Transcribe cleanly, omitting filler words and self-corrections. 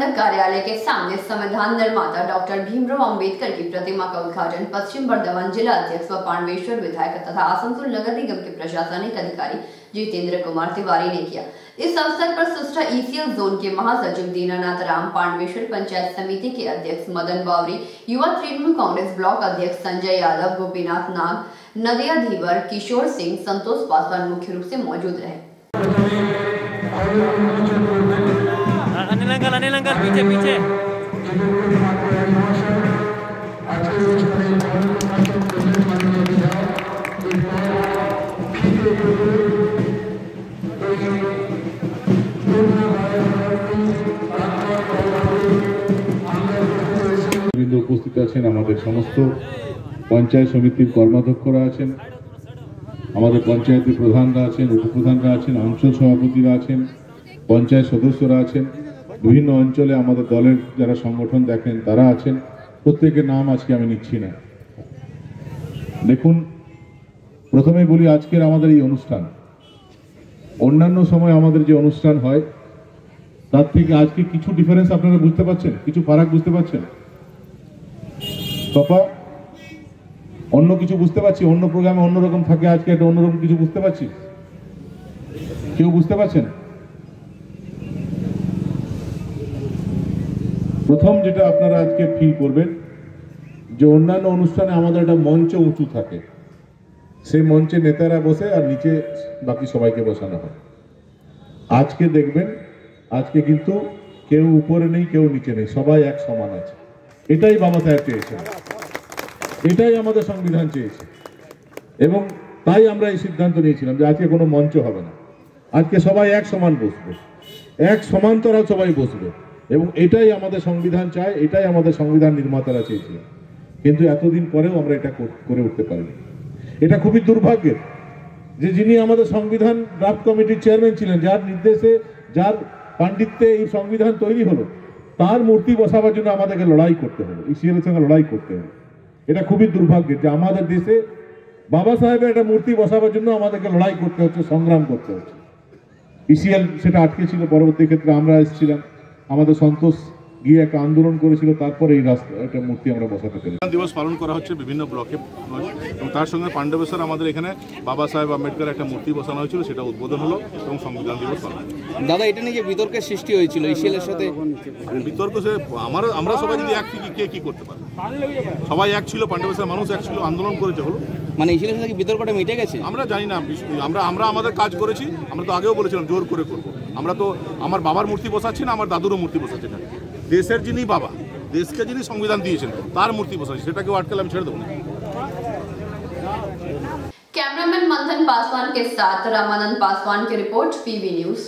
प्रबंधक कार्यालय के सामने संविधान निर्माता डॉक्टर भीमराव अंबेडकर की प्रतिमा का उद्घाटन पश्चिम बर्धमान जिला अध्यक्ष व पांडवेश्वर विधायक तथा आसनसोल नगर निगम के प्रशासनिक अधिकारी जितेंद्र कुमार तिवारी ने किया। इस अवसर पर सुस्टा ईसीएल जोन के महासचिव दीनानाथ राम, पांडवेश्वर पंचायत समिति के अध्यक्ष मदन बावरी, युवा तृणमूल कांग्रेस ब्लॉक अध्यक्ष संजय यादव, गोपीनाथ नाग, नदिया धीवर, किशोर सिंह, संतोष पासवान मुख्य रूप से मौजूद रहे। अनिल अंकल पीछे पीछे। উপস্থিত আছেন আমাদের সমস্ত পঞ্চায়েত সমিতির কর্মাধ্যক্ষরা আছেন, আমাদের পঞ্চায়েতের প্রধানরা আছেন, উপপ্রধানরা আছেন, অঞ্চল সভাপতিরা আছেন, পঞ্চায়েত সদস্যরা আছেন, বিভিন্ন অঞ্চলে আমাদের দলের যারা সংগঠন দেখেন তারা আছেন। প্রত্যেকের নাম আজকে আমি নিচ্ছি না। দেখুন, প্রথমেই বলি আজকের আমাদের এই অনুষ্ঠান অন্যান্য সময় আমাদের যে অনুষ্ঠান হয় তার থেকে আজকে কিছু ডিফারেন্স আপনারা বুঝতে পারছেন, কিছু ফারাক বুঝতে পারছেন? তপা অন্য কিছু বুঝতে পারছি, অন্য প্রোগ্রামে অন্যরকম থাকে, আজকে একটা অন্যরকম কিছু বুঝতে পারছি। কেউ বুঝতে পারছেন? প্রথম যেটা আপনারা আজকে ফিল করবেন যে অন্যান্য অনুষ্ঠানে আমাদের একটা মঞ্চ উঁচু থাকে, সেই মঞ্চে নেতারা বসে আর নিচে বাকি সবাইকে বসানো হয়। আজকে দেখবেন আজকে কিন্তু কেউ উপরে নেই, কেউ নিচে নেই, সবাই এক সমান আছে। এটাই বাবা সাহেব চেয়েছেন, এটাই আমাদের সংবিধান চেয়েছে, এবং তাই আমরা এই সিদ্ধান্ত নিয়েছিলাম যে আজকে কোনো মঞ্চ হবে না, আজকে সবাই এক সমান বসবে, এক সমান্তরাল সবাই বসবে, এবং এটাই আমাদের সংবিধান চায়, এটাই আমাদের সংবিধান নির্মাতারা চেয়েছিলেন। কিন্তু এতদিন পরেও আমরা এটা করে উঠতে পারিনি। এটা খুবই দুর্ভাগ্যের যে যিনি আমাদের সংবিধান ড্রাফট কমিটির চেয়ারম্যান ছিলেন, যার নির্দেশে যার পাণ্ডিত্যে এই সংবিধান তৈরি হলো, তার মূর্তি বসাবার জন্য আমাদেরকে লড়াই করতে হলো, ইসিএলের সঙ্গে লড়াই করতে হলো। এটা খুবই দুর্ভাগ্যের যে আমাদের দেশে বাবা সাহেবের একটা মূর্তি বসাবার জন্য আমাদেরকে লড়াই করতে হচ্ছে, সংগ্রাম করতে হচ্ছে। ইসিএল সেটা আটকে ছিল, পরবর্তী ক্ষেত্রে আমরা এসেছিলাম, আমাদের সন্তোষ গিয়ে একটা আন্দোলন করেছিল, তারপরে এই রাস্তা একটা মূর্তি আমরা বসাতে পেরেছি। দিবস পালন করা হচ্ছে বিভিন্ন ব্লকে, এবং তার সঙ্গে পাণ্ডবেশ্বর আমাদের এখানে বাবা সাহেব আম্বেদকর একটা মূর্তি বসানো হয়েছিল, সেটা উদ্বোধন হলো এবং সংবিধান দিবস পালন। দাদা, এটা নিয়ে বিতর্কের সৃষ্টি হয়েছিল ইসিএলের সাথে। বিতর্ক সে আমরা সবাই যদি এক থেকে কে কি করতে পারে, সবাই এক ছিল, পাণ্ডবেশ্বর মানুষ এক ছিল, আন্দোলন করেছে, হলো। মানে ইসিএলের সাথে বিতর্কটা মিটে গেছে? আমরা জানি না, আমরা আমাদের কাজ করেছি। আমরা তো আগেও বলেছিলাম জোর করে করবো। আমরা তো আমার বাবার মূর্তি বসাচ্ছি না, আমার দাদুরও মূর্তি বসাচ্ছি না। দেশের যিনি বাবা, দেশকে যিনি সংবিধান দিয়েছেন, তার মূর্তি বসাচ্ছি, সেটাকেও আটকালে আমি ছেড়ে দেবো না। कैमरामैन मंथन पासवान के साथ रामानंद पासवान की रिपोर्ट, पीवी न्यूज।